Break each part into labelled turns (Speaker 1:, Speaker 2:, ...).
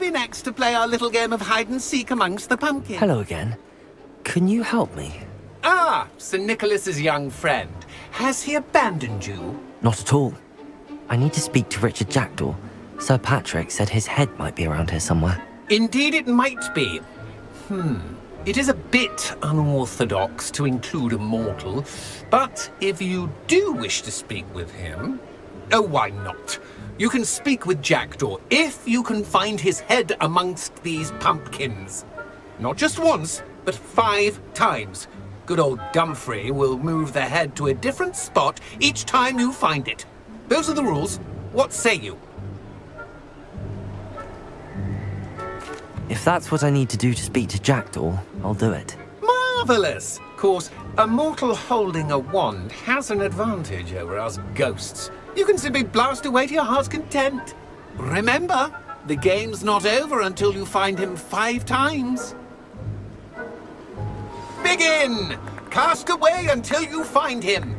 Speaker 1: be next to play our little game of hide-and-seek amongst the pumpkins.
Speaker 2: Hello again. Can you help me?
Speaker 1: Ah, Sir Nicholas's young friend. Has he abandoned you?
Speaker 2: Not at all. I need to speak to Richard Jackdaw. Sir Patrick said his head might be around here somewhere.
Speaker 1: Indeed it might be. It is a bit unorthodox to include a mortal, but if you do wish to speak with him... Oh, why not? You can speak with Jackdaw if you can find his head amongst these pumpkins. Not just once, but 5 times. Good old Dumfrey will move the head to a different spot each time you find it. Those are the rules. What say you?
Speaker 2: If that's what I need to do to speak to Jackdaw, I'll do it.
Speaker 1: Marvelous! Of course, a mortal holding a wand has an advantage over us ghosts. You can simply blast away to your heart's content. Remember, the game's not over until you find him 5 times. Begin! Cast away until you find him.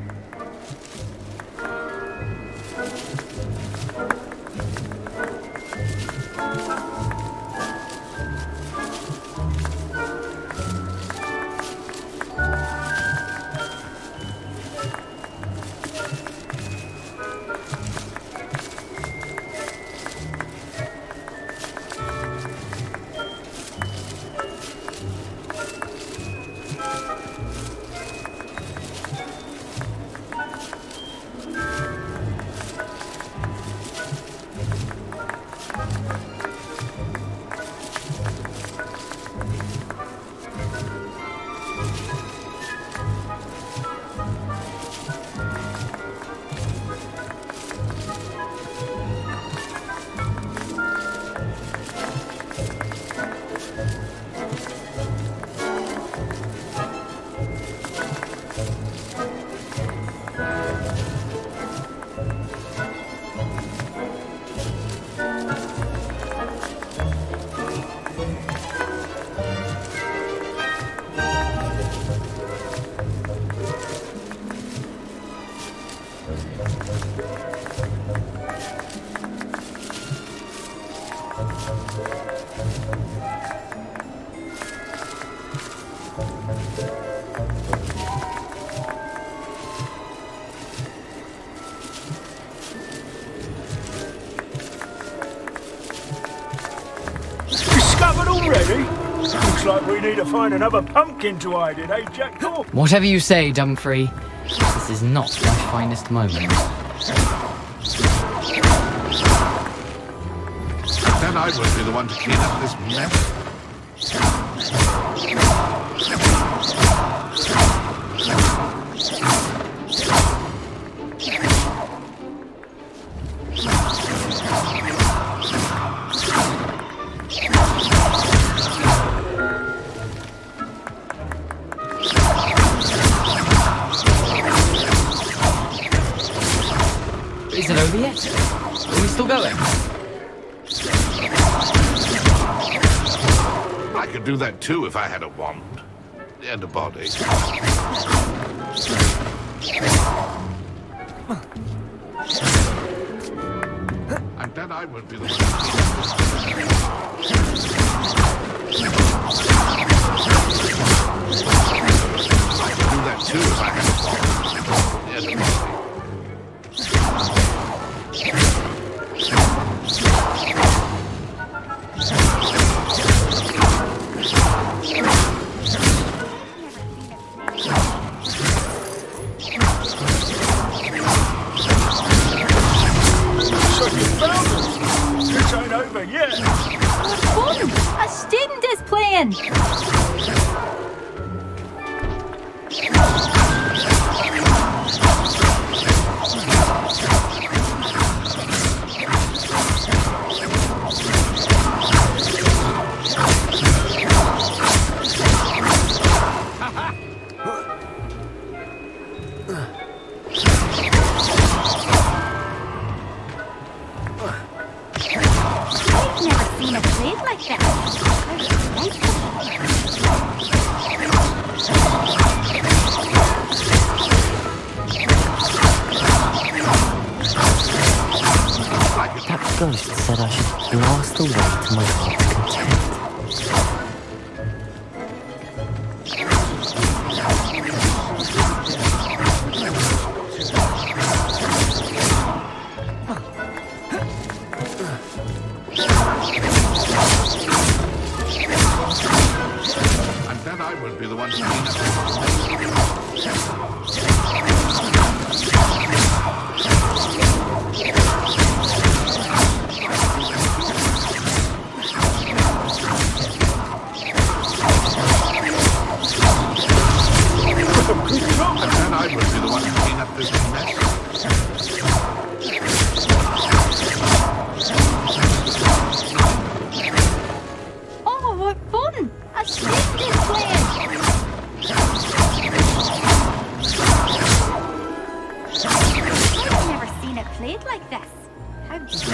Speaker 3: Discovered already? Looks like we need to find another pumpkin to hide in, eh, Jackdaw?
Speaker 4: Whatever you say, Dumfrey. This is not my finest moment.
Speaker 5: Then I won't be the one to clean up this mess.
Speaker 4: Is it over yet? Are we still going?
Speaker 5: I could do that too if I had a wand. And a body. And then I won't be the one to clean up this I could do that too if I had a wand. And a body.
Speaker 6: A student is playing!
Speaker 5: I will be the one to clean up this and then I will be the one to clean up this mess.
Speaker 6: Oh, what fun! A stink is playing! I've never seen it played like this. How beautiful.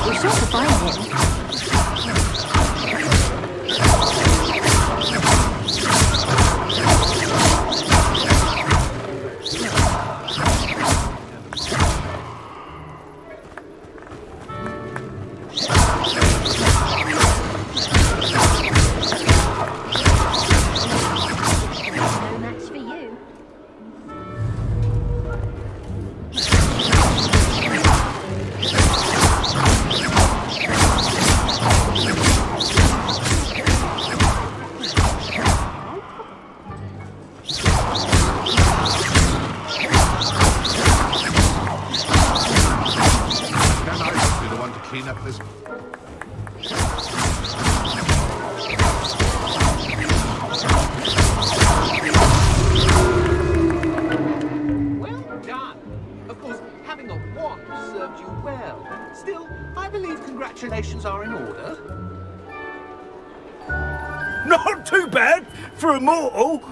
Speaker 6: We're sure to find him. No match for you.
Speaker 5: Then I will be the one to clean up this.
Speaker 1: Well done. Of course, having a wand served you well. Still, I believe congratulations are in order.
Speaker 3: Not too bad for a mortal.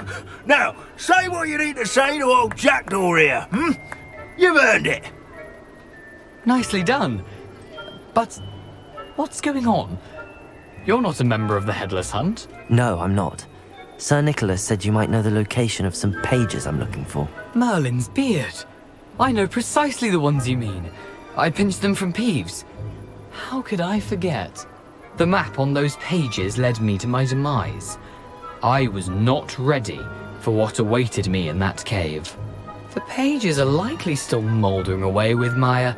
Speaker 3: Now, say what you need to say to old Jackdaw here, hmm? You've earned it.
Speaker 4: Nicely done. But what's going on? You're not a member of the Headless Hunt.
Speaker 2: No, I'm not. Sir Nicholas said you might know the location of some pages I'm looking for.
Speaker 4: Merlin's beard. I know precisely the ones you mean. I pinched them from Peeves. How could I forget? The map on those pages led me to my demise. I was not ready for what awaited me in that cave. The pages are likely still mouldering away with my,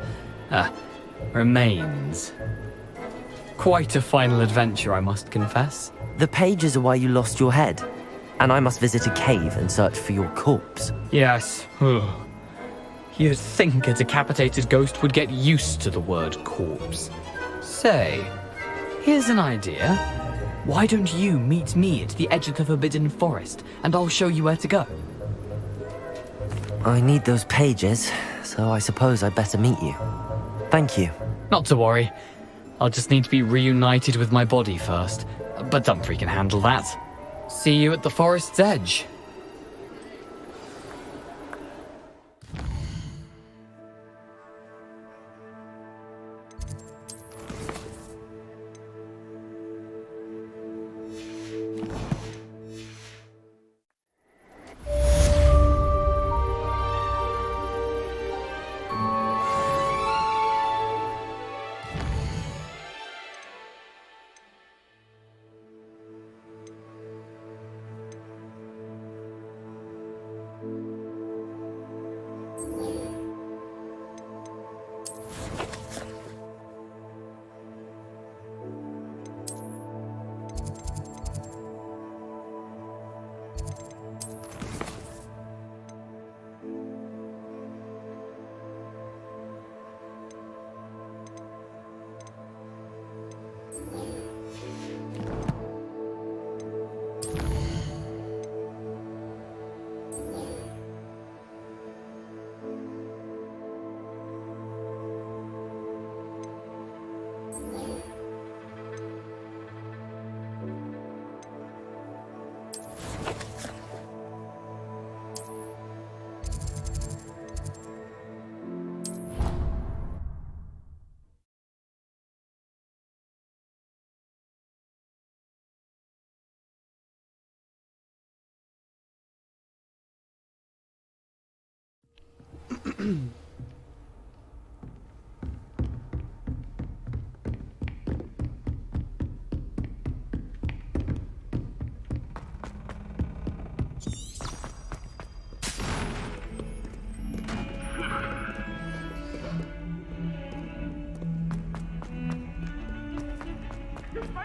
Speaker 4: remains. Quite a final adventure, I must confess.
Speaker 2: The pages are why you lost your head, and I must visit a cave and search for your corpse.
Speaker 4: Yes. You'd think a decapitated ghost would get used to the word corpse. Say, here's an idea. Why don't you meet me at the edge of the Forbidden Forest, and I'll show you where to go?
Speaker 2: I need those pages, so I suppose I'd better meet you. Thank you.
Speaker 4: Not to worry. I'll just need to be reunited with my body first. But Dumfries can handle that. See you at the forest's edge.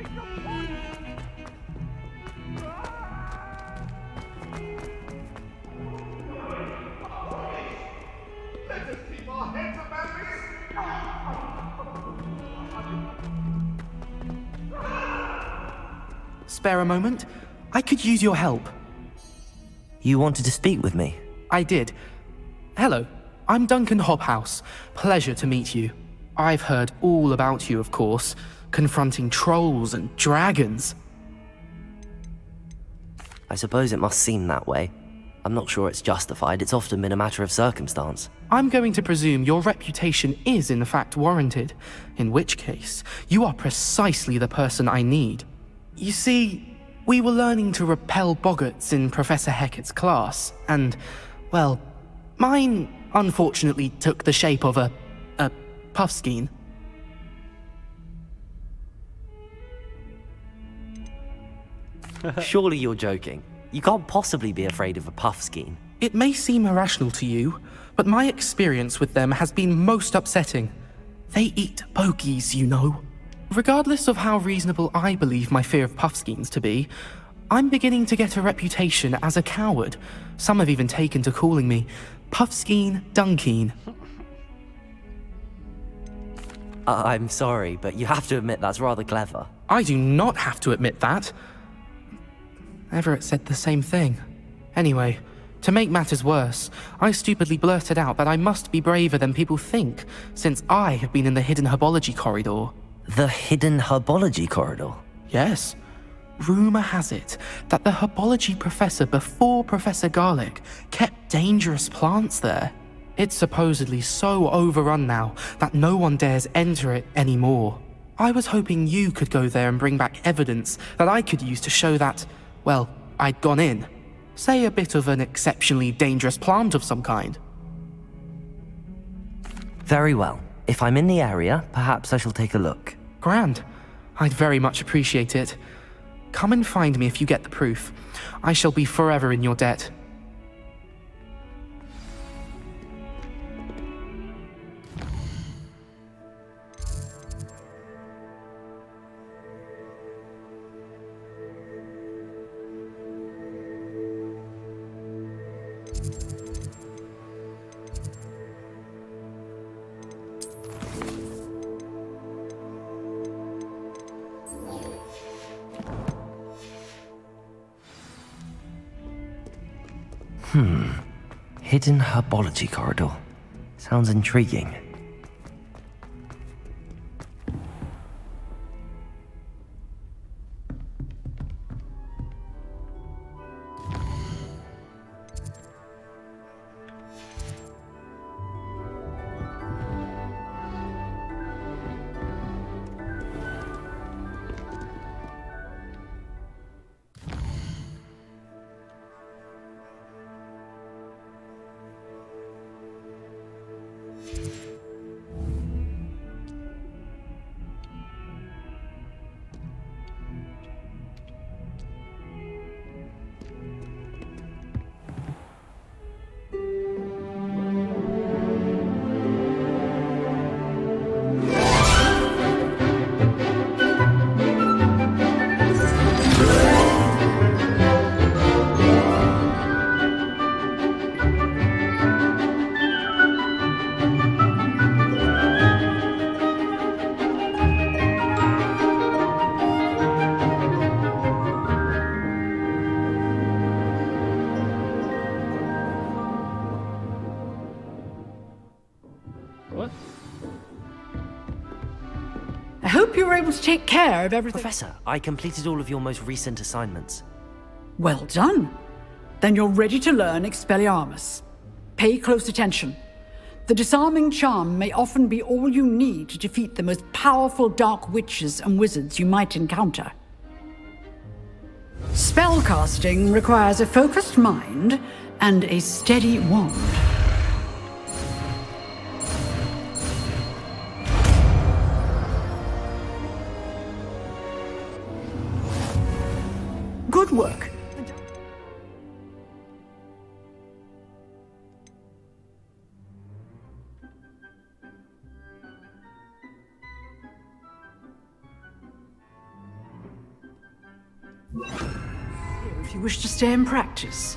Speaker 5: Let us keep our heads about this.
Speaker 7: Spare a moment? I could use your help.
Speaker 2: You wanted to speak with me?
Speaker 7: I did. Hello, I'm Duncan Hobhouse. Pleasure to meet you. I've heard all about you, of course, confronting trolls and dragons.
Speaker 2: I suppose it must seem that way. I'm not sure it's justified. It's often been a matter of circumstance.
Speaker 7: I'm going to presume your reputation is in fact warranted, in which case, you are precisely the person I need. You see, we were learning to repel boggarts in Professor Hecat's class, and, well, mine unfortunately took the shape of a puffskein.
Speaker 2: Surely you're joking. You can't possibly be afraid of a puffskein.
Speaker 7: It may seem irrational to you, but my experience with them has been most upsetting. They eat bogies, you know. Regardless of how reasonable I believe my fear of puffskeins to be, I'm beginning to get a reputation as a coward. Some have even taken to calling me Puffskein Dunkeen.
Speaker 2: I'm sorry, but you have to admit that's rather clever.
Speaker 7: I do not have to admit that. Everett said the same thing. Anyway, to make matters worse, I stupidly blurted out that I must be braver than people think, since I have been in the hidden herbology corridor.
Speaker 2: The hidden herbology corridor?
Speaker 7: Yes. Rumor has it that the herbology professor before Professor Garlic kept dangerous plants there. It's supposedly so overrun now that no one dares enter it anymore. I was hoping you could go there and bring back evidence that I could use to show that, well, I'd gone in. Say a bit of an exceptionally dangerous plant of some kind.
Speaker 2: Very well. If I'm in the area, perhaps I shall take a look.
Speaker 7: Grand. I'd very much appreciate it. Come and find me if you get the proof. I shall be forever in your debt.
Speaker 2: Hidden herbology corridor. Sounds intriguing.
Speaker 8: I hope you were able to take care of everything.
Speaker 2: Professor, I completed all of your most recent assignments.
Speaker 8: Well done. Then you're ready to learn Expelliarmus. Pay close attention. The disarming charm may often be all you need to defeat the most powerful dark witches and wizards you might encounter. Spellcasting requires a focused mind and a steady wand. Good work. If you wish to stay and practice.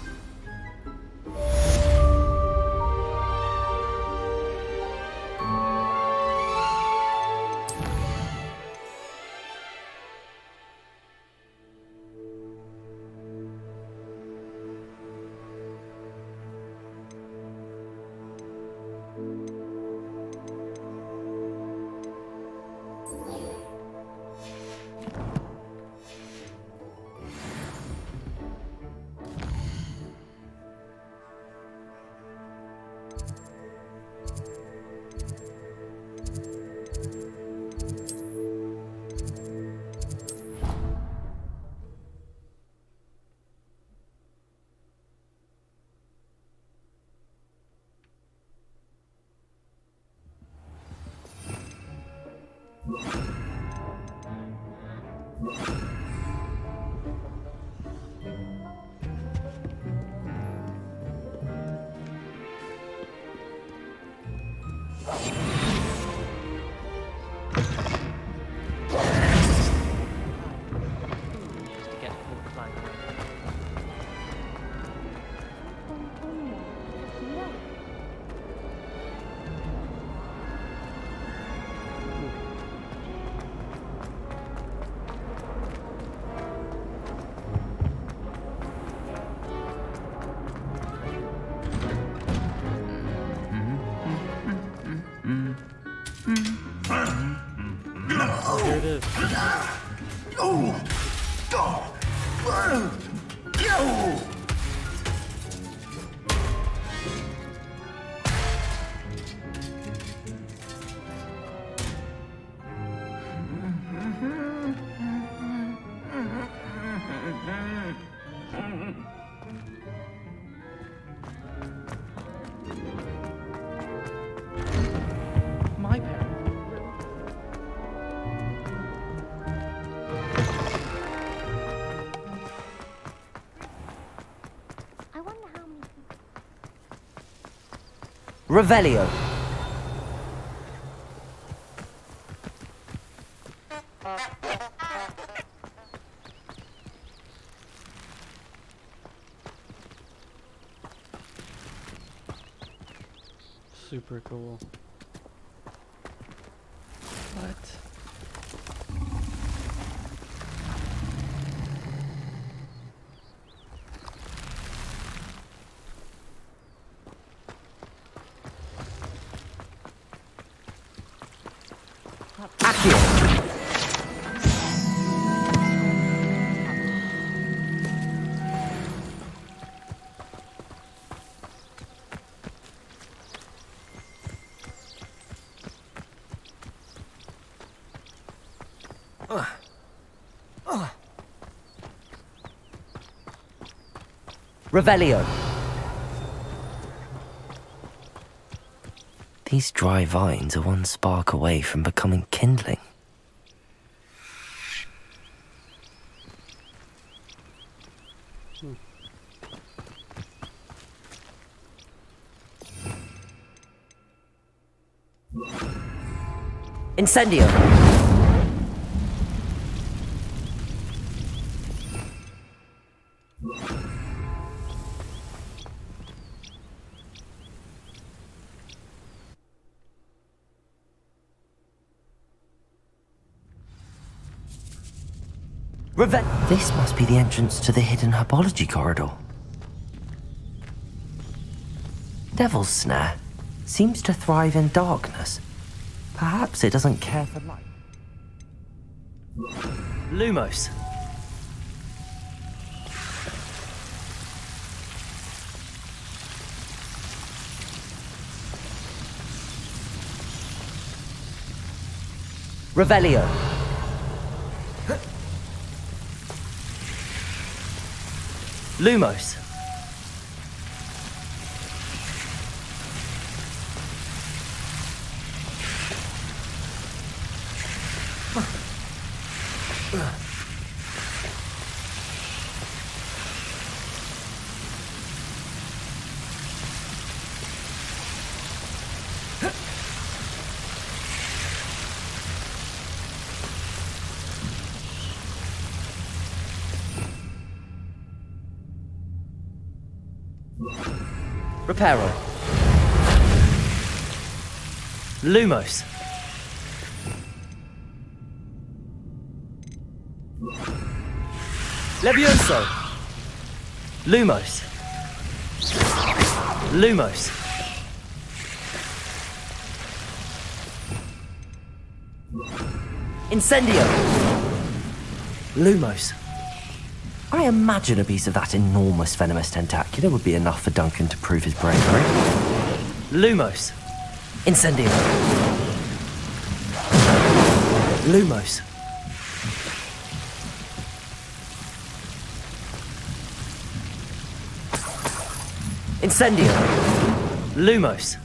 Speaker 7: My parents.
Speaker 6: I wonder how many.
Speaker 2: Revelio.
Speaker 7: Super cool. What?
Speaker 2: Accio. Revelio. These dry vines are one spark away from becoming kindling. Incendio. This must be the entrance to the hidden herbology corridor. Devil's Snare seems to thrive in darkness. Perhaps it doesn't care for light. Lumos. Revelio. Lumos. Reparo. Lumos. Levioso. Lumos. Lumos. Incendio. Lumos. I imagine a piece of that enormous venomous tentacular would be enough for Duncan to prove his bravery. Lumos. Incendio. Lumos. Incendio. Lumos.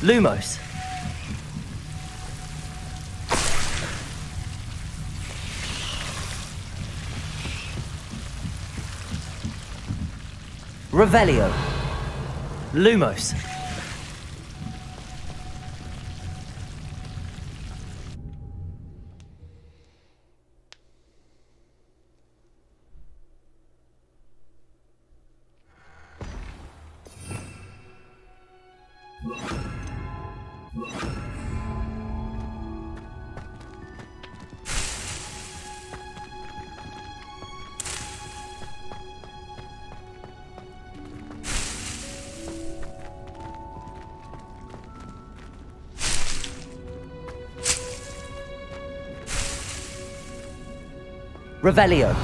Speaker 2: Lumos. Revelio. Lumos. Revelio.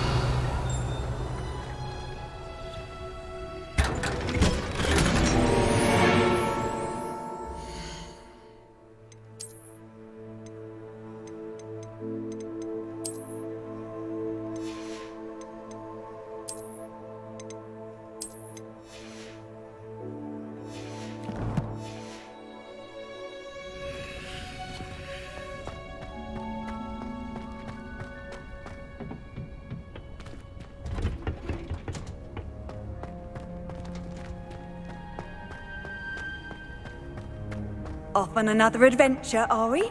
Speaker 9: Off on another adventure, are we?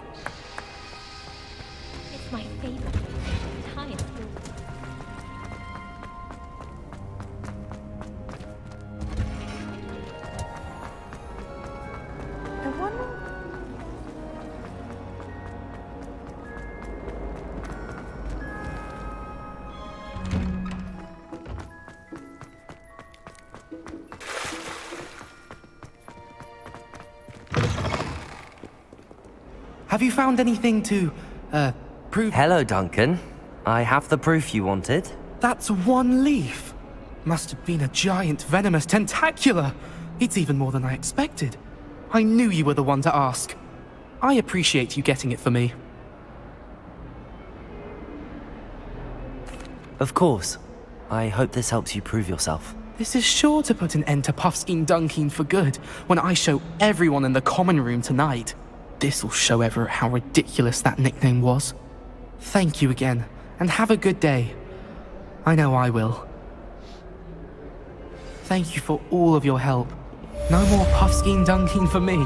Speaker 6: It's my favorite. Time through. I wonder.
Speaker 7: Have you found anything to, prove?
Speaker 2: Hello, Duncan. I have the proof you wanted.
Speaker 7: That's one leaf. Must have been a giant venomous tentacula. It's even more than I expected. I knew you were the one to ask. I appreciate you getting it for me.
Speaker 2: Of course. I hope this helps you prove yourself.
Speaker 7: This is sure to put an end to Puffskein Dunkeen for good when I show everyone in the common room tonight. This'll show Everett how ridiculous that nickname was. Thank you again, and have a good day. I know I will. Thank you for all of your help. No more Puffskein Dunkeen for me.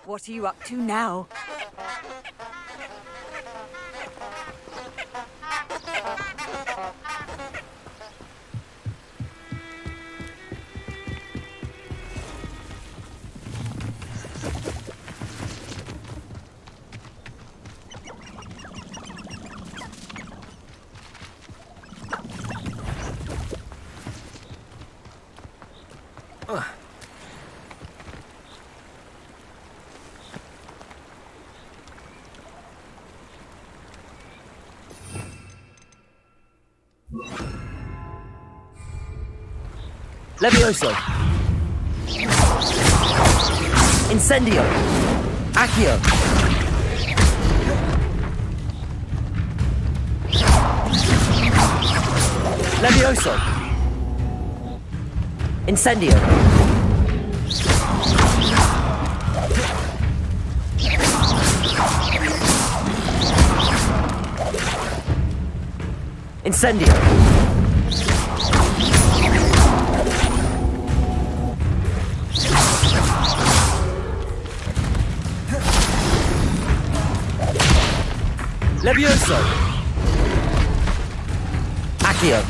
Speaker 9: What are you up to now?
Speaker 2: Levioso! Incendio! Accio! Levioso! Incendio! Incendio! Levioso! Accio!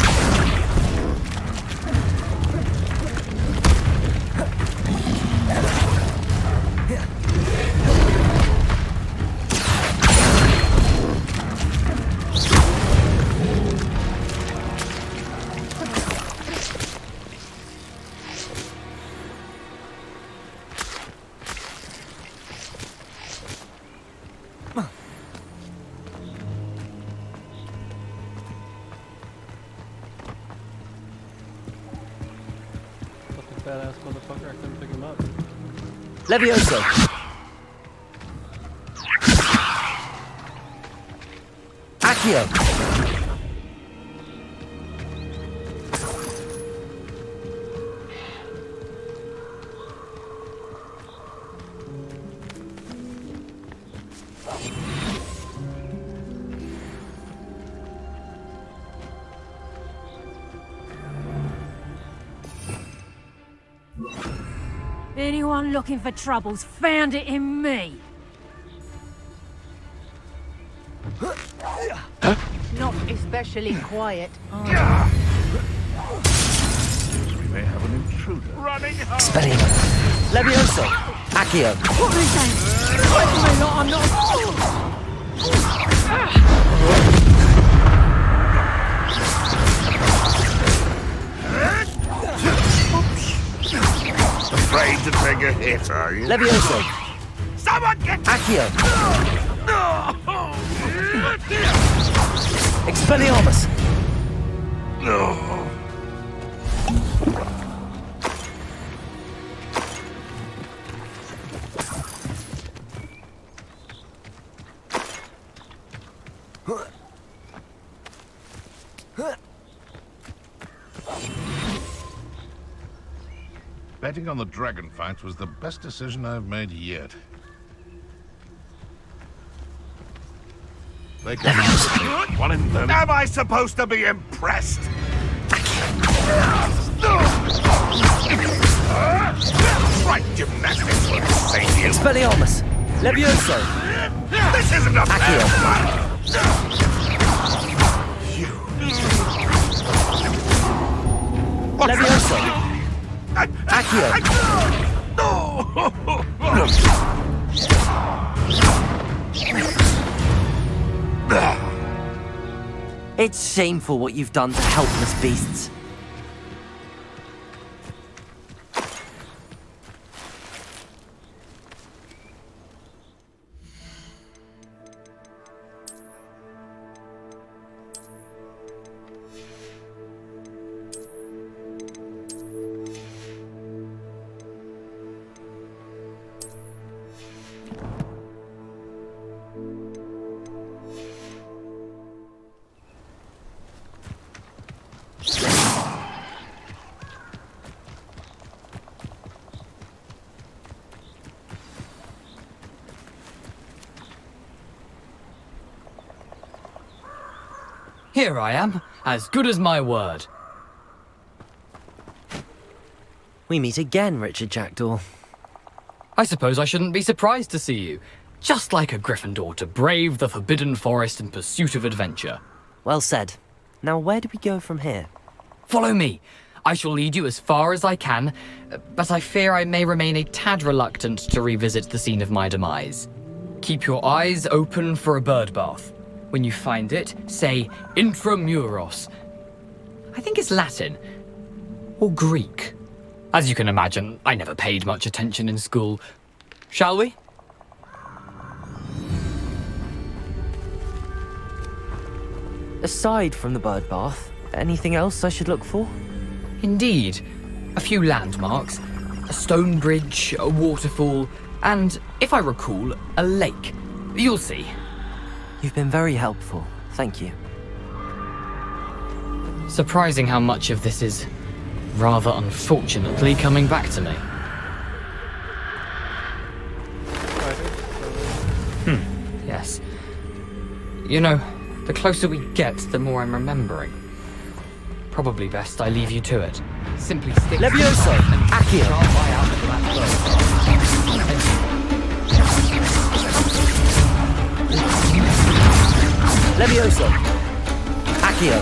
Speaker 10: Badass motherfucker, I couldn't pick him up.
Speaker 2: Levioso! Accio!
Speaker 11: Anyone looking for troubles found it in me. Not especially quiet.
Speaker 5: We may have an intruder. Running home.
Speaker 2: Expelliarmus! Levioso! Accio!
Speaker 11: What are you saying? I'm not.
Speaker 5: Afraid to take a hit, are you?
Speaker 2: Levioso!
Speaker 5: Someone get
Speaker 2: Accio! Expelliarmus!
Speaker 5: No. Betting on the dragon fight was the best decision I've made yet. They can one in them. Am I supposed to be impressed? Right gymnastics will save you.
Speaker 2: Expelliarmus! Levioso!
Speaker 5: This isn't a fair fight.
Speaker 2: Levioso! Accio! It's shameful what you've done to helpless beasts.
Speaker 4: Here I am, as good as my word.
Speaker 2: We meet again, Richard Jackdaw.
Speaker 4: I suppose I shouldn't be surprised to see you. Just like a Gryffindor to brave the Forbidden Forest in pursuit of adventure.
Speaker 2: Well said. Now where do we go from here?
Speaker 4: Follow me. I shall lead you as far as I can, but I fear I may remain a tad reluctant to revisit the scene of my demise. Keep your eyes open for a bird bath. When you find it, say Intramuros. I think it's Latin. Or Greek. As you can imagine, I never paid much attention in school. Shall we?
Speaker 2: Aside from the bird bath, anything else I should look for?
Speaker 4: Indeed. A few landmarks. A stone bridge, a waterfall, and, if I recall, a lake. You'll see.
Speaker 2: You've been very helpful. Thank you.
Speaker 4: Surprising how much of this is, rather unfortunately, coming back to me. Yes. You know, the closer we get, the more I'm remembering. Probably best I leave you to it. Simply stick
Speaker 2: Levioso!
Speaker 4: and
Speaker 2: Accio!
Speaker 4: sharp eye out for that bird.
Speaker 2: Levioso! Accio!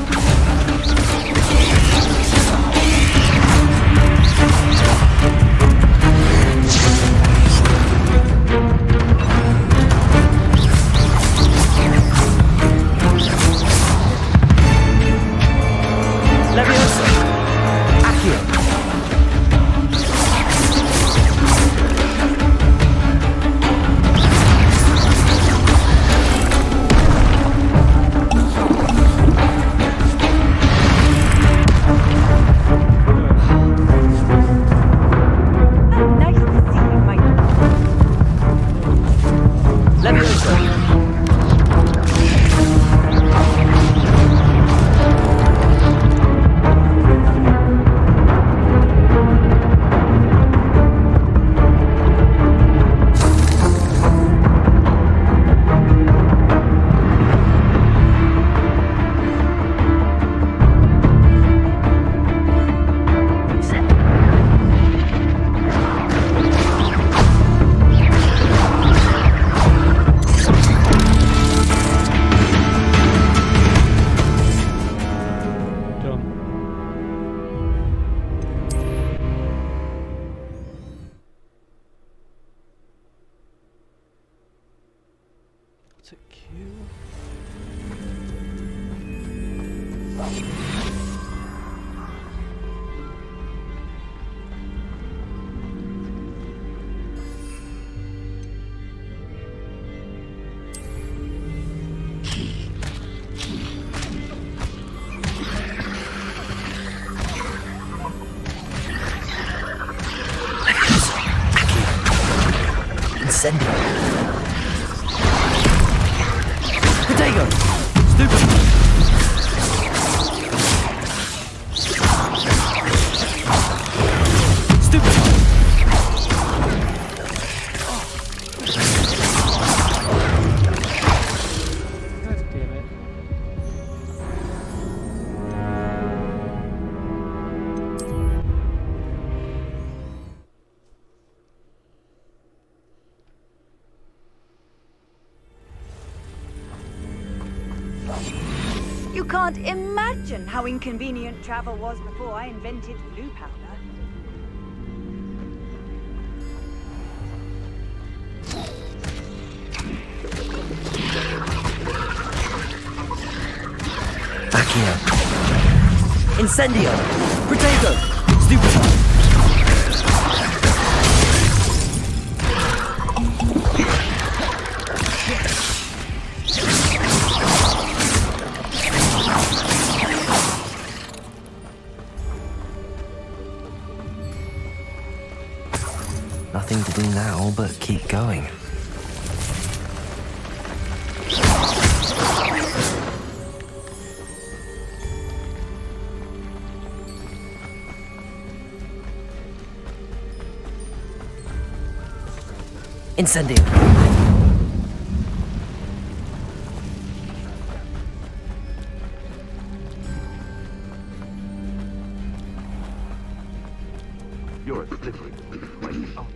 Speaker 2: Levioso! Accio!
Speaker 9: Nice to see you, Mike.
Speaker 2: Levioso!
Speaker 10: Done. What's it Q?
Speaker 2: Incendio! Protego! Stupid! Stupid!
Speaker 10: God damn it.
Speaker 9: You can't imagine how inconvenient travel was before I invented blue powder.
Speaker 2: Accio! Incendio! Protego! Stupid! Nothing to do now but keep going. Incendio!
Speaker 5: You're a slippery place. Oh.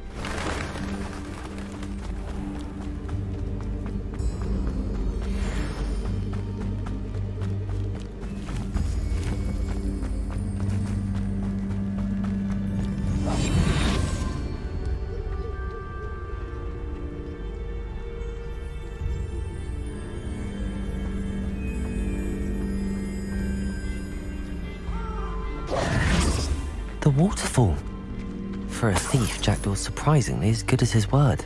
Speaker 2: the waterfall. For a thief, Jackdaw's surprisingly as good as his word.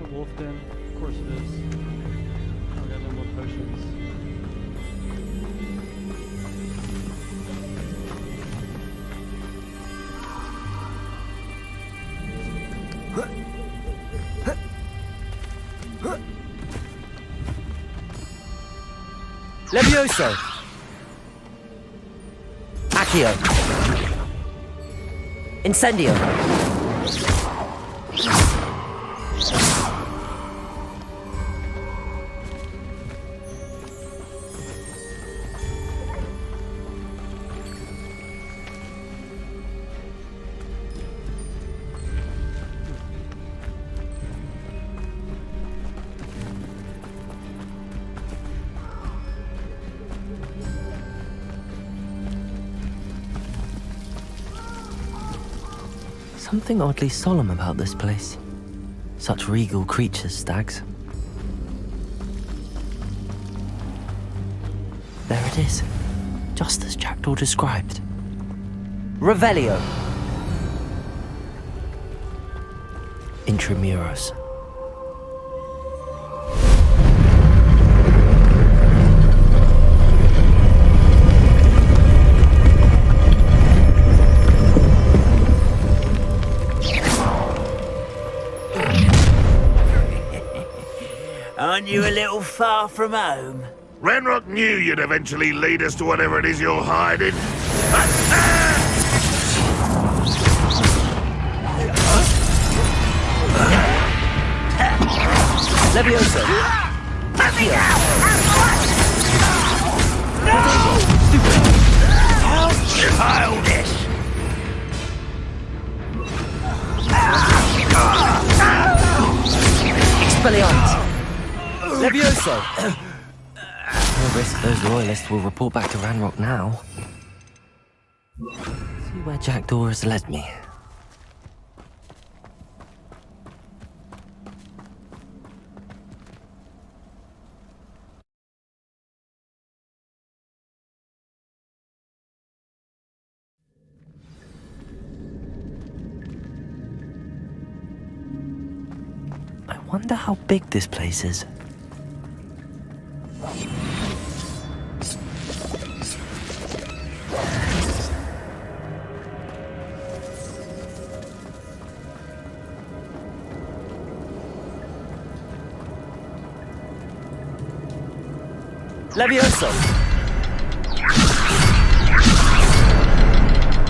Speaker 10: A wolf den. Of course it is. I got no more potions.
Speaker 2: Levioso! Accio! Incendio! Something oddly solemn about this place. Such regal creatures, stags. There it is, just as Jackdaw described. Revelio. Intramuros.
Speaker 3: Aren't you a little far from home?
Speaker 5: Ranrock knew you'd eventually lead us to whatever it is you're hiding.
Speaker 2: Levioso! Accio!
Speaker 3: How childish!
Speaker 2: Expelliarmus! Levioso! No risk those royalists will report back to Ranrock now. See where Jackdaw has led me. I wonder how big this place is. Levioso!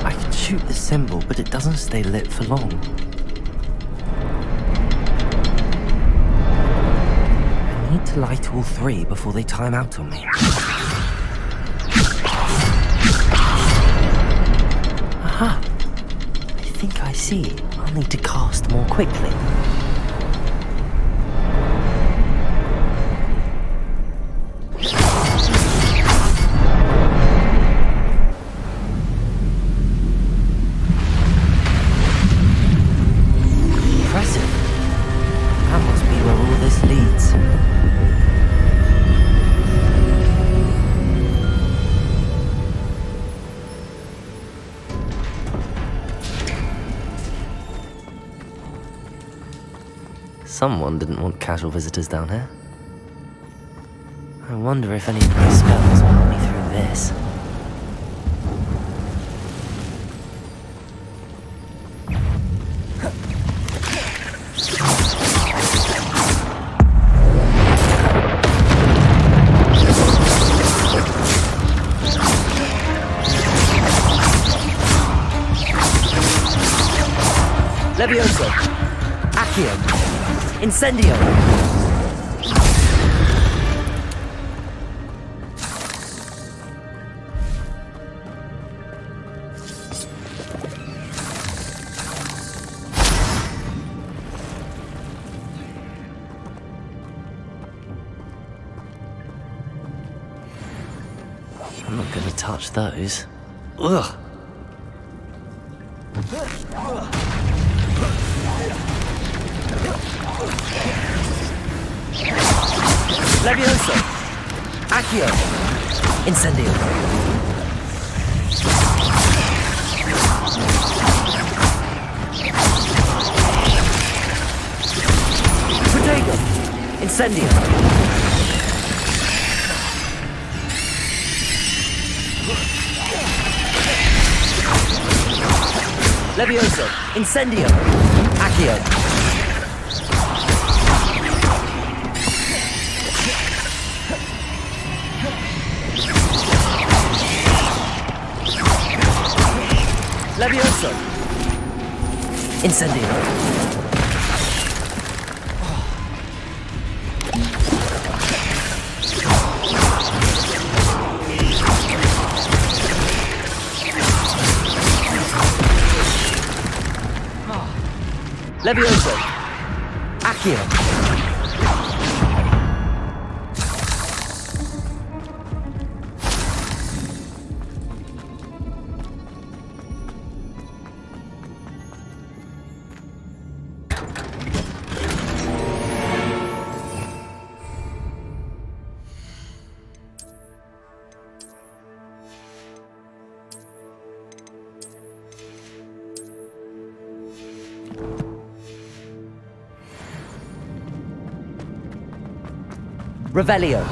Speaker 2: I can shoot the symbol, but it doesn't stay lit for long. I need to light all three before they time out on me. Aha! I think I see. I'll need to cast more quickly. Someone didn't want casual visitors down here. I wonder if any of my spells will help me through this. Levioso! Accio! Incendio! I'm not gonna touch those. Ugh! Levioso! Accio! Incendio! Incendio! Levioso! Incendio! Accio! Levioso! Incendio! Levioso! Accio! Revelio.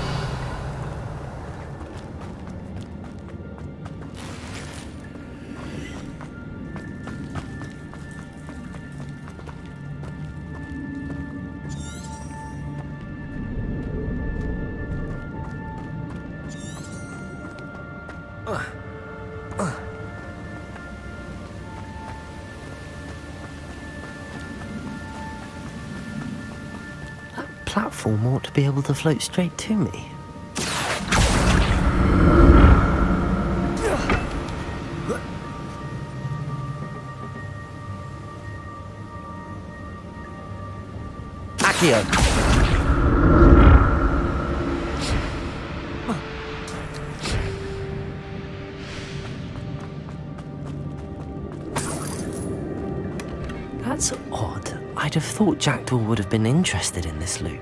Speaker 2: Platform ought to be able to float straight to me. Accio! That's odd. I'd have thought Jackdaw would have been interested in this loop.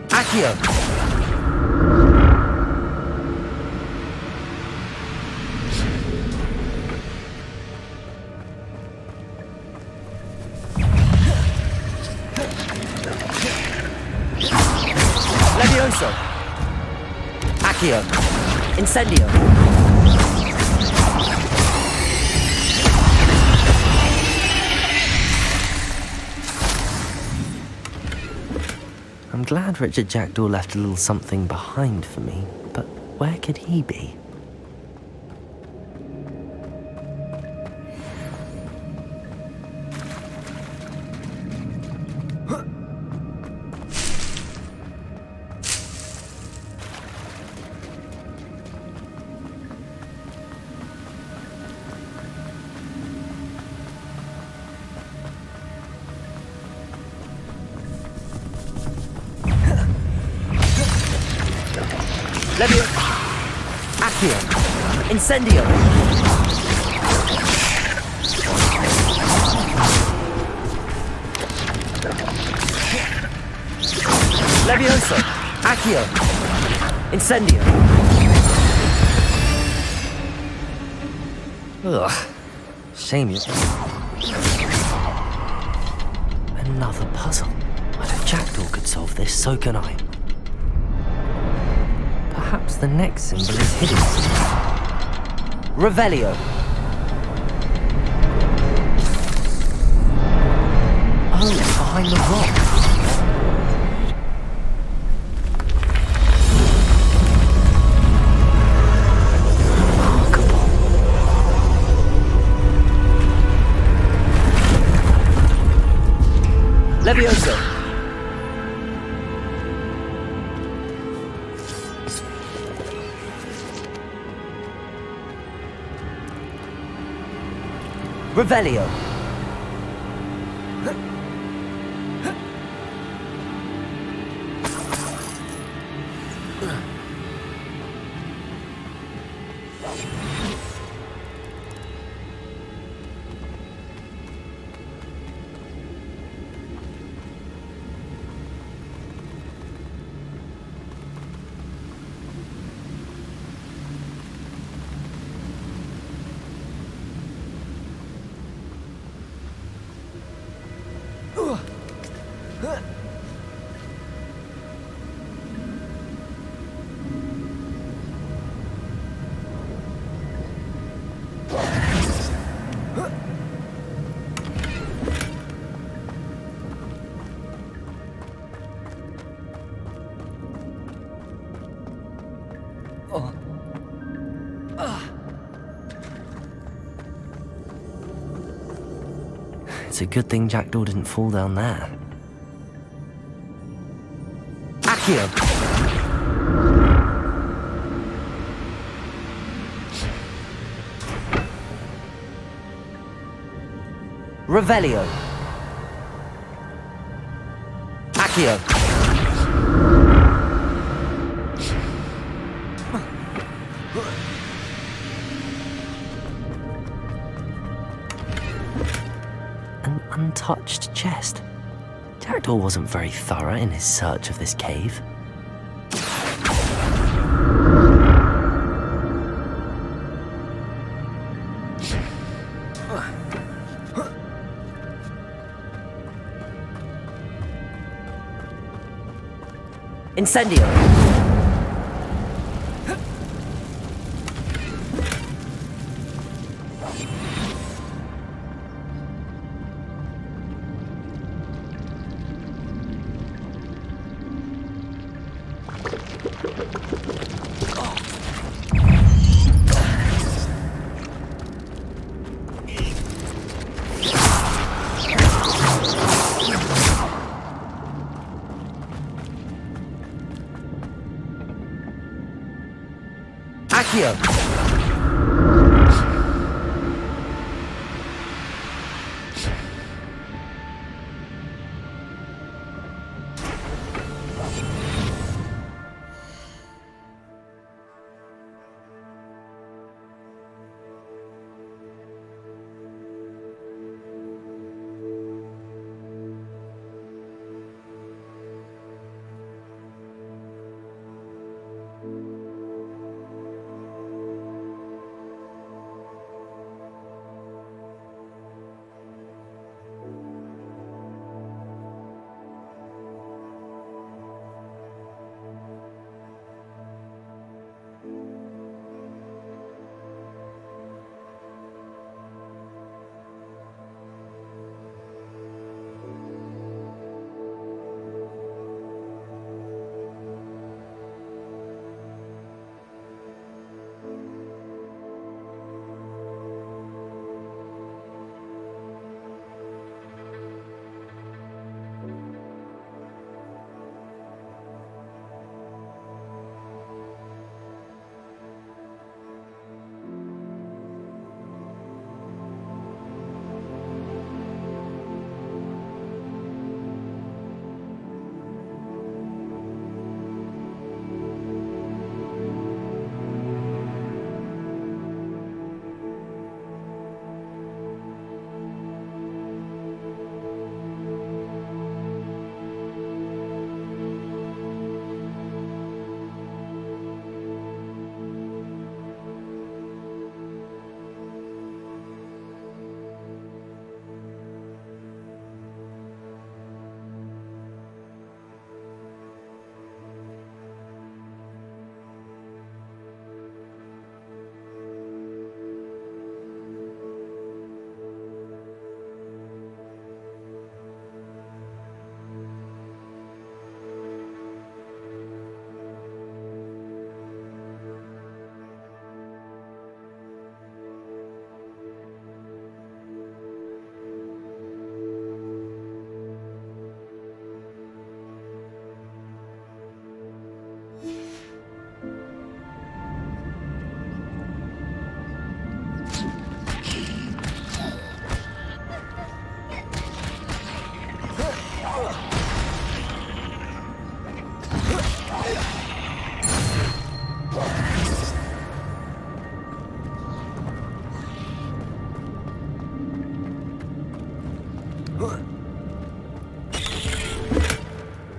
Speaker 2: Accio! Levioso! Accio! Incendio! I'm glad Richard Jackdaw left a little something behind for me, but where could he be? Levio! Accio! Incendio! Levioso! Accio! Incendio! Ugh. Shame you. Another puzzle. Well, if Jackdaw could solve this, so can I. Perhaps the next symbol is hidden. Revelio. Oh, behind the rock. Remarkable. Levioso. Revelio. It's a good thing Jackdaw didn't fall down there. Accio! Revelio! Accio! An untouched chest. Jackdaw wasn't very thorough in his search of this cave. Incendio! Accio!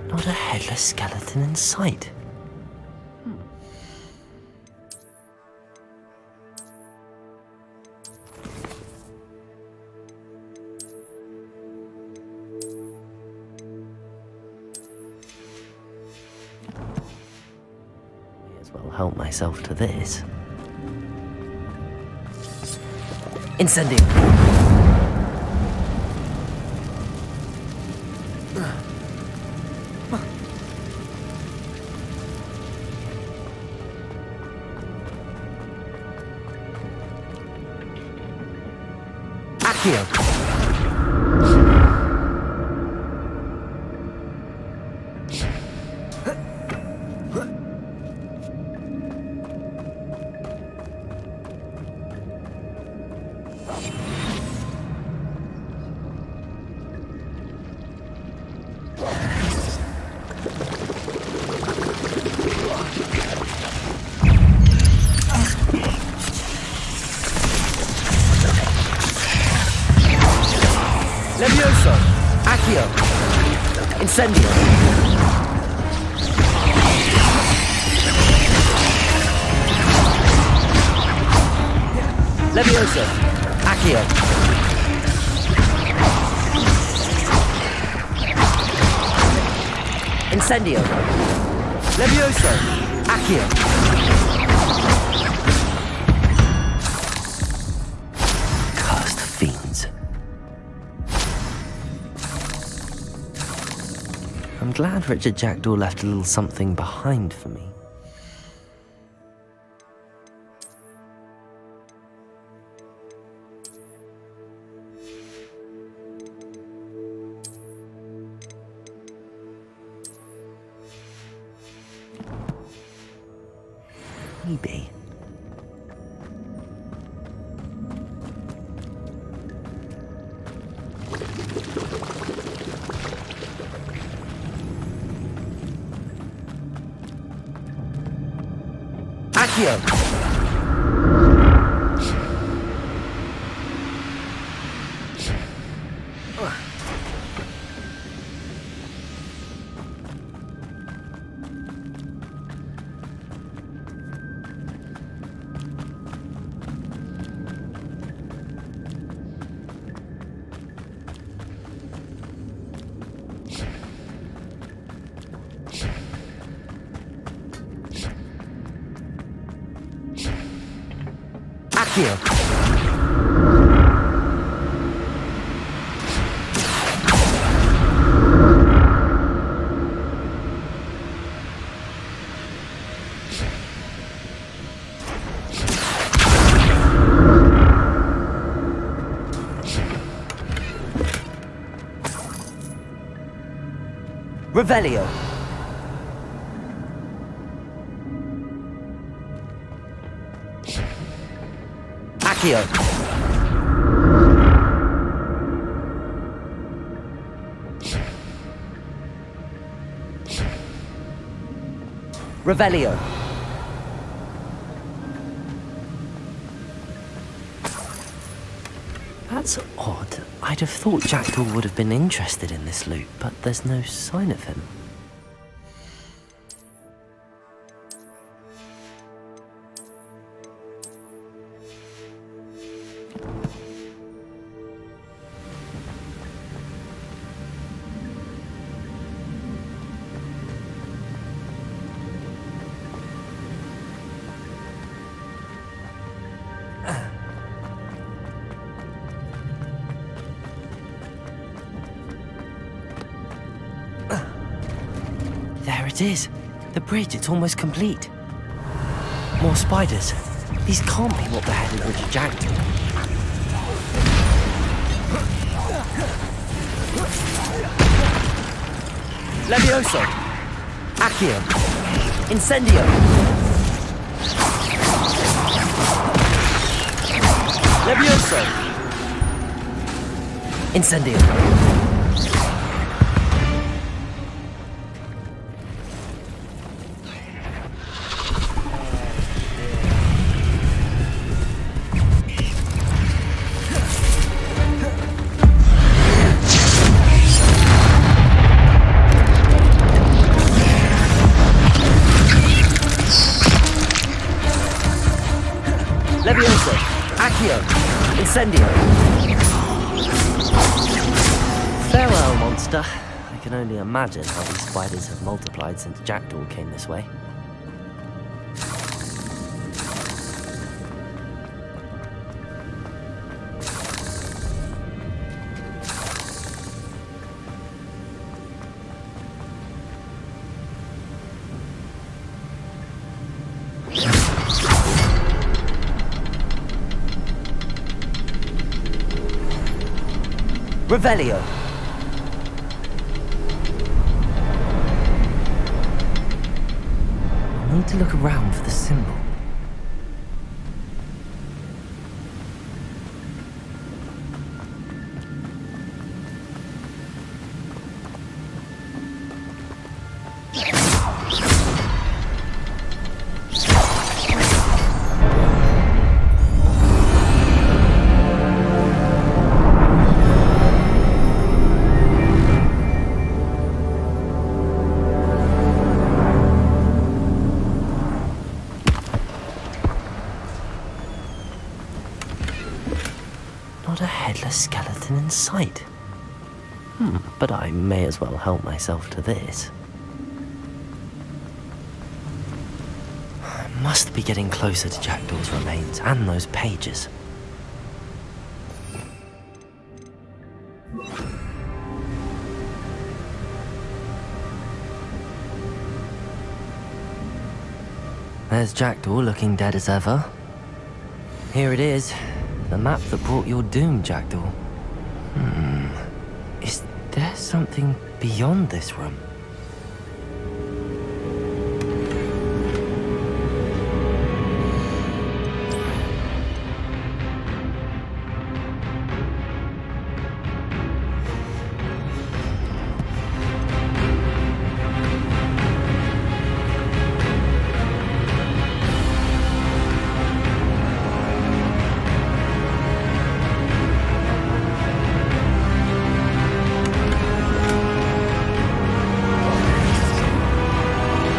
Speaker 2: Not a headless skeleton in sight. May as well help myself to this. Incendio! Accio! Levioso! Accio! Incendio! Levioso! Accio! Incendio! Levioso! Accio! Cursed fiends. I'm glad Richard Jackdaw left a little something behind for me. Maybe. Accio! Accio! Revelio! Accio! Revelio! That's odd. I'd have thought Jackdaw would have been interested in this loot, but there's no sign of him. There it is. The bridge, it's almost complete. More spiders. These can't be what beheaded Richard Jackdaw. Levioso! Accio! Incendio! Levioso! Incendio! Levioso! Accio! Incendio! Farewell, monster. I can only imagine how these spiders have multiplied since Jackdaw came this way. Revelio! I need to look around for the symbol. sight. But I may as well help myself to this. I must be getting closer to Jackdaw's remains and those pages. There's Jackdaw looking dead as ever. Here it is, the map that brought your doom, Jackdaw. Is there something beyond this room?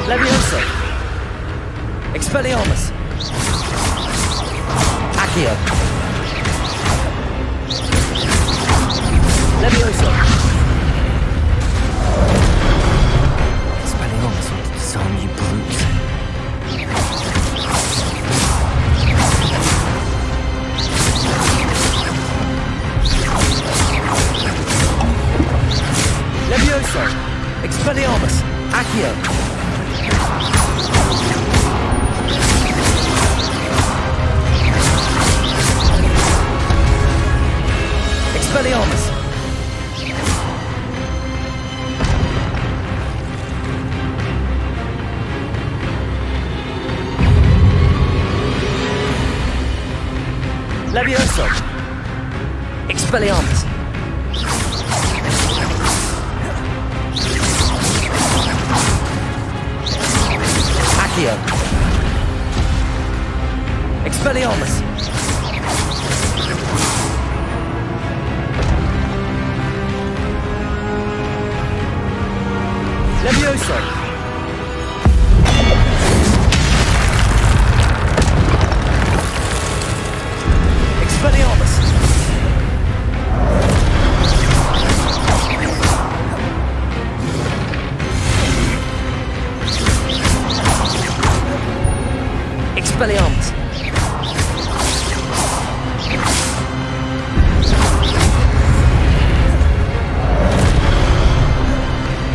Speaker 2: Levioso! Expelliarmus! Accio! Levioso! Expelliarmus will disarm you brutes. Levioso! Expelliarmus! Accio! Expelliarmus! Levioso! Expelliarmus! Accio! Expelliarmus! Levioso! Expelliarmus! Expelliarmus!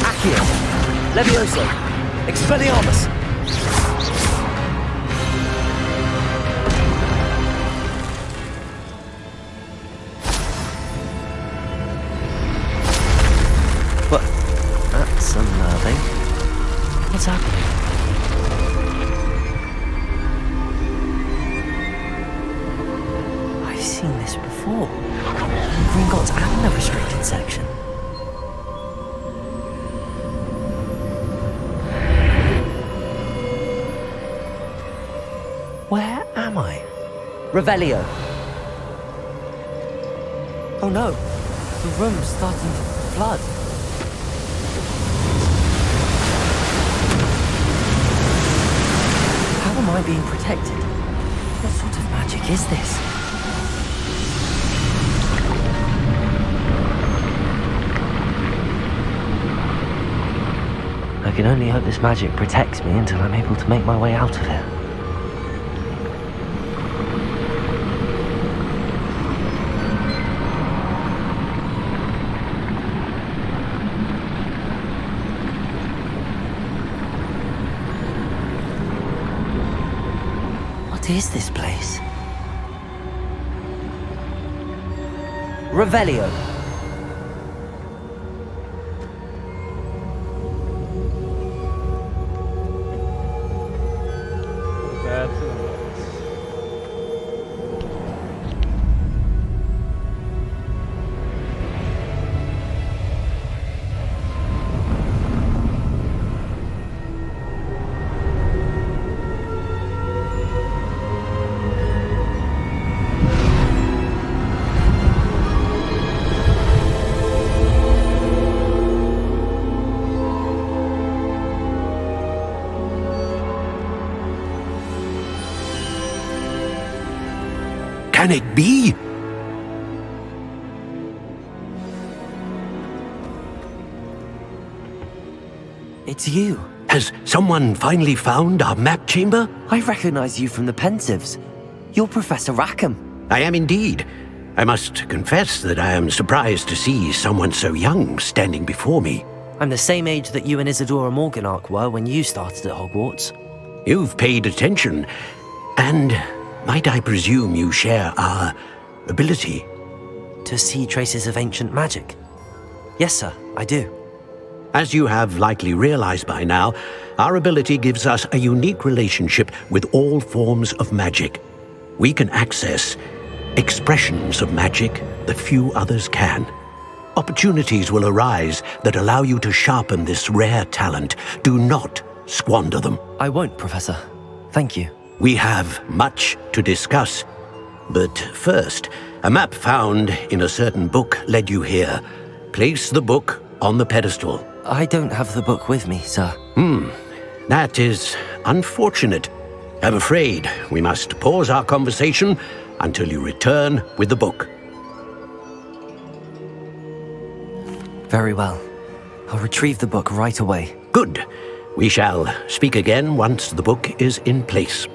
Speaker 2: Accio! Levioso! Expelliarmus! What? That's unnerving. What's happening? I've seen this before. In Gringotts and the restricted section. Where am I? Revelio. Oh no, the room's starting to flood. How am I being protected? What sort of magic is this? I can only hope this magic protects me until I'm able to make my way out of here. What is this place? Revelio.
Speaker 10: Bad feeling.
Speaker 1: Can it be?
Speaker 2: It's you.
Speaker 12: Has someone finally found our map chamber?
Speaker 2: I recognize you from the Pensives. You're Professor Rackham.
Speaker 12: I am indeed. I must confess that I am surprised to see someone so young standing before me.
Speaker 2: I'm the same age that you and Isadora Morganach were when you started at Hogwarts.
Speaker 12: You've paid attention, and might I presume you share our ability?
Speaker 2: To see traces of ancient magic? Yes, sir, I do.
Speaker 12: As you have likely realized by now, our ability gives us a unique relationship with all forms of magic. We can access expressions of magic that few others can. Opportunities will arise that allow you to sharpen this rare talent. Do not squander them.
Speaker 2: I won't, Professor. Thank you.
Speaker 12: We have much to discuss. But first, a map found in a certain book led you here. Place the book on the pedestal.
Speaker 2: I don't have the book with me, sir.
Speaker 12: That is unfortunate. I'm afraid we must pause our conversation until you return with the book.
Speaker 2: Very well. I'll retrieve the book right away.
Speaker 12: Good. We shall speak again once the book is in place.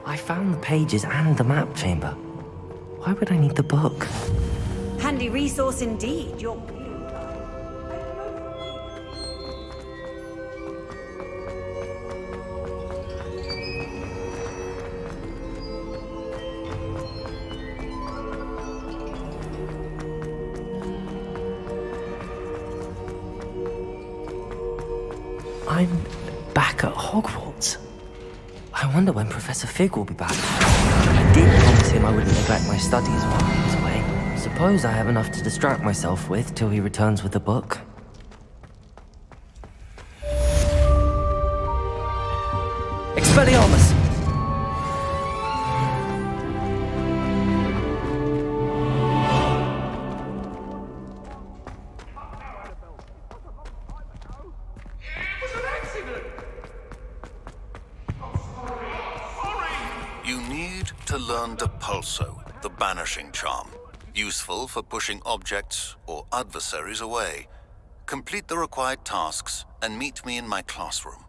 Speaker 2: I found the pages and the map chamber. Why would I need the book?
Speaker 9: Handy resource indeed. You're...
Speaker 2: I'm back at Hogwarts. I wonder when Professor Fig will be back. I did promise him I wouldn't neglect my studies while he was away. Suppose I have enough to distract myself with till he returns with the book. Expelliarmus!
Speaker 13: You need to learn Depulso, the banishing charm. Useful for pushing objects or adversaries away. Complete the required tasks and meet me in my classroom.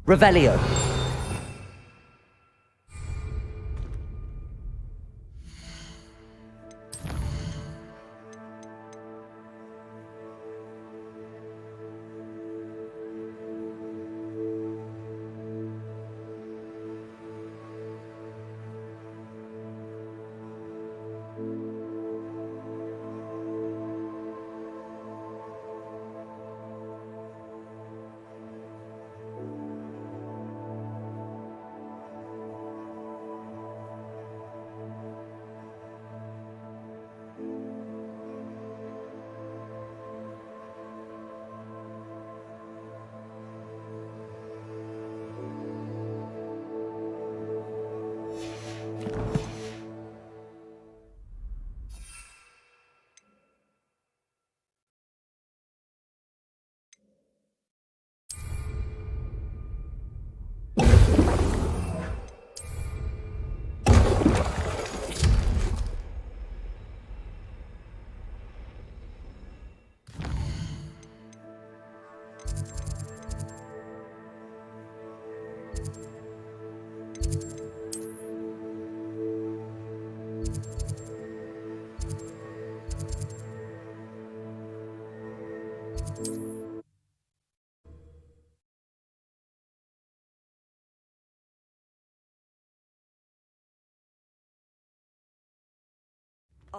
Speaker 2: Revelio.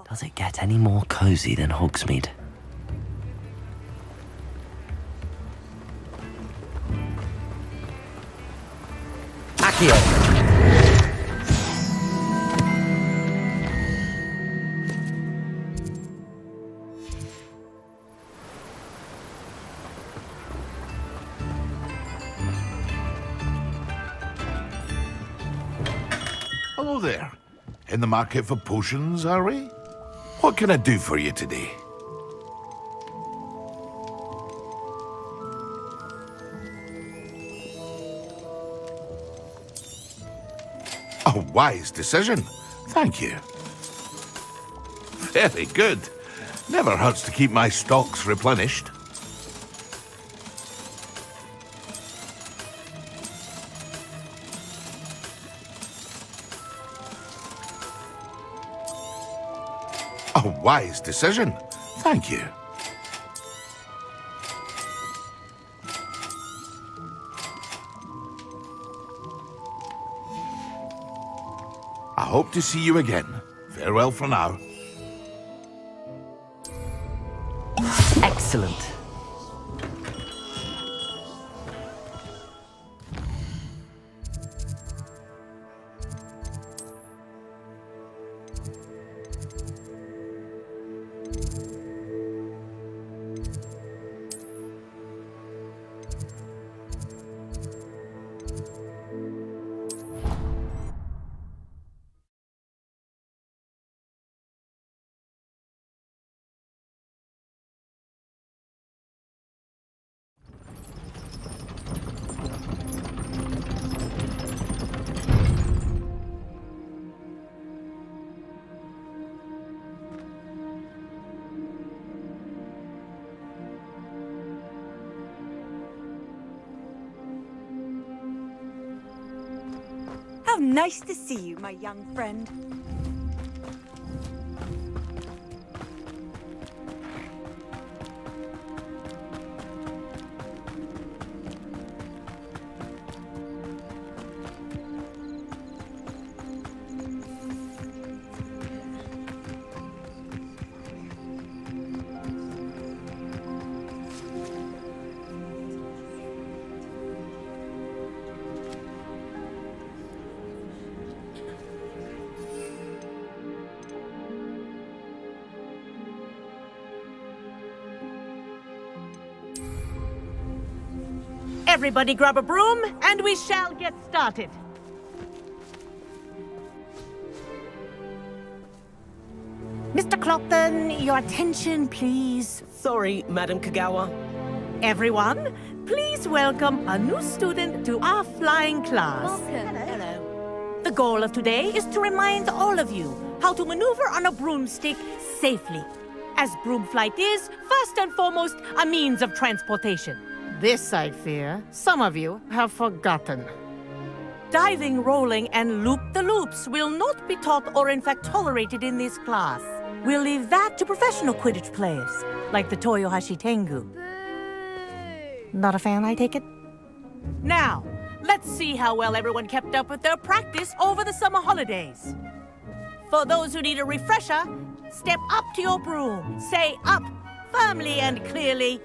Speaker 2: Does it get any more cozy than Hogsmeade? Accio!
Speaker 5: Hello there. In the market for potions, are we? What can I do for you today? A wise decision. Thank you. Very good. Never hurts to keep my stocks replenished. A wise decision. Thank you. I hope to see you again. Farewell for now.
Speaker 2: Excellent.
Speaker 9: How nice to see you, my young friend.
Speaker 14: Everybody grab a broom, and we shall get started. Mr. Clopton, your attention, please.
Speaker 11: Sorry, Madam Kagawa.
Speaker 14: Everyone, please welcome a new student to our flying class.
Speaker 6: Welcome. Hello.
Speaker 14: The goal of today is to remind all of you how to maneuver on a broomstick safely, as broom flight is, first and foremost, a means of transportation. This, I fear, some of you have forgotten. Diving, rolling, and loop-the-loops will not be taught or in fact tolerated in this class. We'll leave that to professional Quidditch players, like the Toyohashi Tengu. Not a fan, I take it? Now, let's see how well everyone kept up with their practice over the summer holidays. For those who need a refresher, step up to your broom, say up firmly and clearly,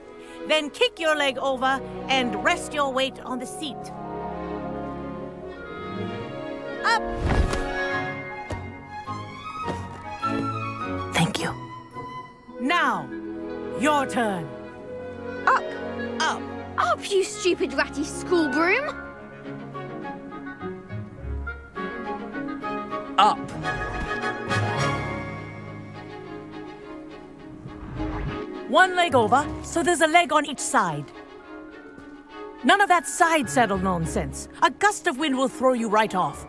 Speaker 14: then kick your leg over and rest your weight on the seat. Up!
Speaker 2: Thank you.
Speaker 14: Now, your turn.
Speaker 6: Up!
Speaker 14: Up!
Speaker 6: Up, you stupid ratty school broom!
Speaker 2: Up.
Speaker 14: One leg over, so there's a leg on each side. None of that side saddle nonsense. A gust of wind will throw you right off.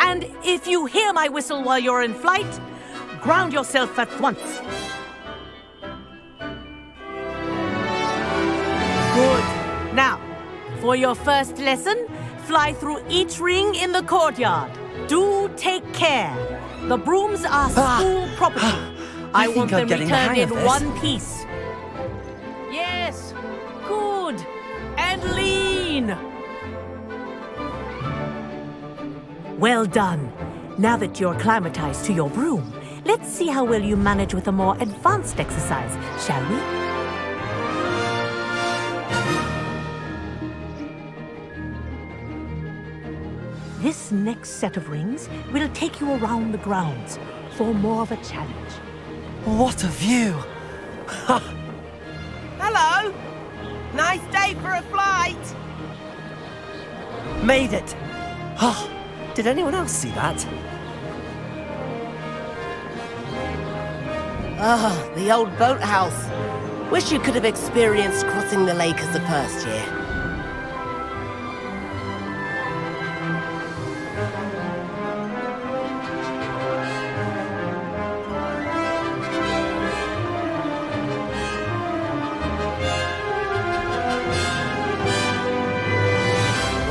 Speaker 14: And if you hear my whistle while you're in flight, ground yourself at once. Good. Now, for your first lesson, fly through each ring in the courtyard. Do take care. The brooms are school property. I want them returned in one piece. Yes. Good. And lean. Well done. Now that you're acclimatized to your broom, let's see how well you manage with a more advanced exercise, shall we? This next set of rings will take you around the grounds for more of a challenge.
Speaker 2: What a view!
Speaker 14: Hello! Nice day for a flight!
Speaker 2: Made it! Oh, did anyone else see that?
Speaker 15: Ah, the old boathouse. Wish you could have experienced crossing the lake as a first year.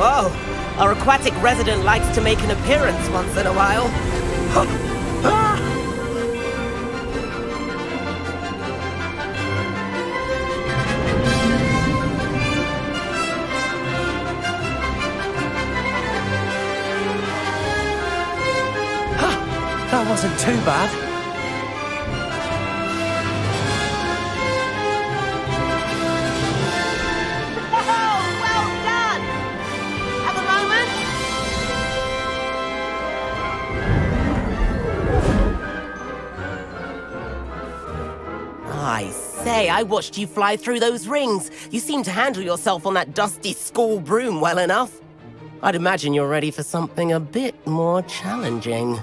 Speaker 15: Whoa! Our aquatic resident likes to make an appearance once in a while.
Speaker 2: That wasn't too bad.
Speaker 15: I say, I watched you fly through those rings. You seem to handle yourself on that dusty school broom well enough. I'd imagine you're ready for something a bit more challenging.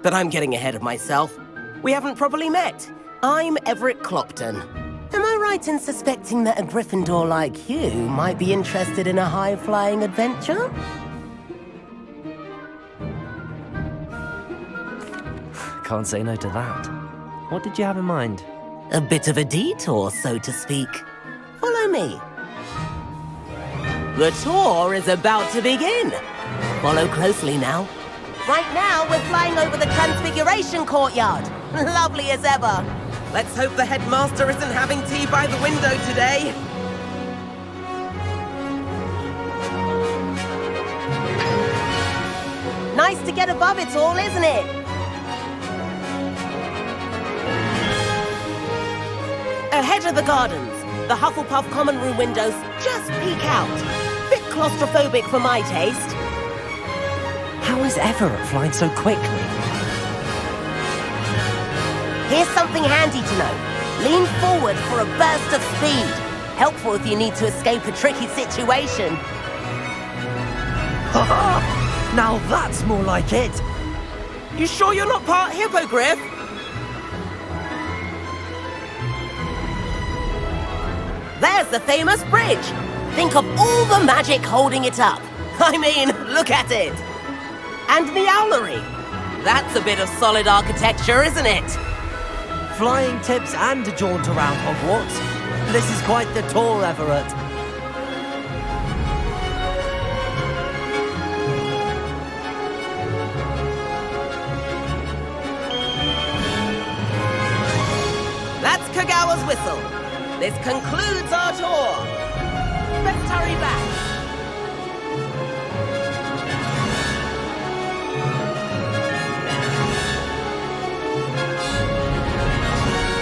Speaker 15: But I'm getting ahead of myself. We haven't properly met. I'm Everett Clopton. Am I right in suspecting that a Gryffindor like you might be interested in a high-flying adventure?
Speaker 2: Can't say no to that. What did you have in mind?
Speaker 15: A bit of a detour, so to speak. Follow me. The tour is about to begin. Follow closely now. Right now, we're flying over the Transfiguration Courtyard. Lovely as ever. Let's hope the headmaster isn't having tea by the window today. Nice to get above it all, isn't it? Ahead of the gardens, the Hufflepuff common room windows just peek out. Bit claustrophobic for my taste.
Speaker 2: How is Everett flying so quickly?
Speaker 15: Here's something handy to know. Lean forward for a burst of speed. Helpful if you need to escape a tricky situation.
Speaker 2: Now that's more like it.
Speaker 15: You sure you're not part hippogriff? There's the famous bridge. Think of all the magic holding it up. I mean, look at it. And the owlery. That's a bit of solid architecture, isn't it?
Speaker 2: Flying tips and a jaunt around Hogwarts. This is quite the tour, Everett.
Speaker 15: That's Kagawa's whistle. This concludes our tour. Let's hurry back.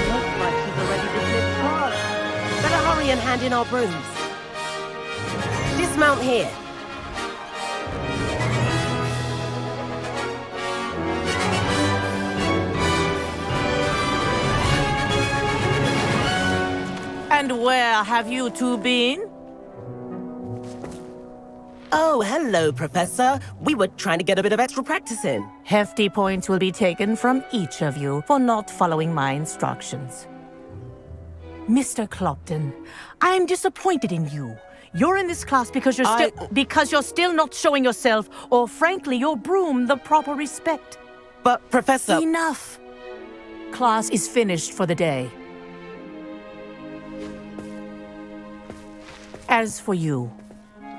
Speaker 15: Looks like she's already dismissed class. Better hurry and hand in our brooms. Dismount here.
Speaker 14: And where have you two been?
Speaker 15: Oh, hello, Professor. We were trying to get a bit of extra practice in.
Speaker 14: Hefty points will be taken from each of you for not following my instructions. Mr. Clopton, I'm disappointed in you. You're in this class because you're still not showing yourself, or frankly, your broom the proper respect.
Speaker 15: But, Professor...
Speaker 14: Enough! Class is finished for the day. As for you,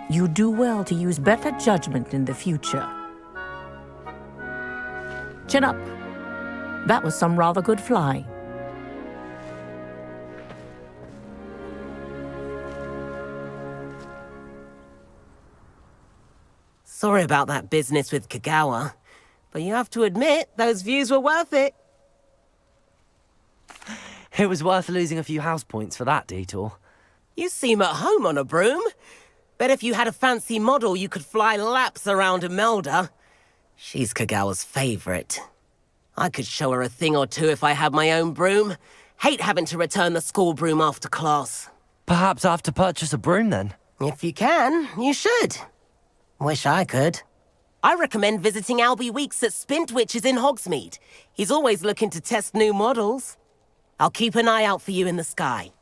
Speaker 14: you do well to use better judgment in the future. Chin up. That was some rather good flying.
Speaker 15: Sorry about that business with Kagawa, but you have to admit, those views were worth it.
Speaker 2: It was worth losing a few house points for that detour.
Speaker 15: You seem at home on a broom. Bet if you had a fancy model, you could fly laps around Imelda. She's Kagawa's favorite. I could show her a thing or two if I had my own broom. Hate having to return the school broom after class.
Speaker 2: Perhaps I have to purchase a broom then?
Speaker 15: If you can, you should. Wish I could. I recommend visiting Albie Weeks at Spintwitches in Hogsmeade. He's always looking to test new models. I'll keep an eye out for you in the sky.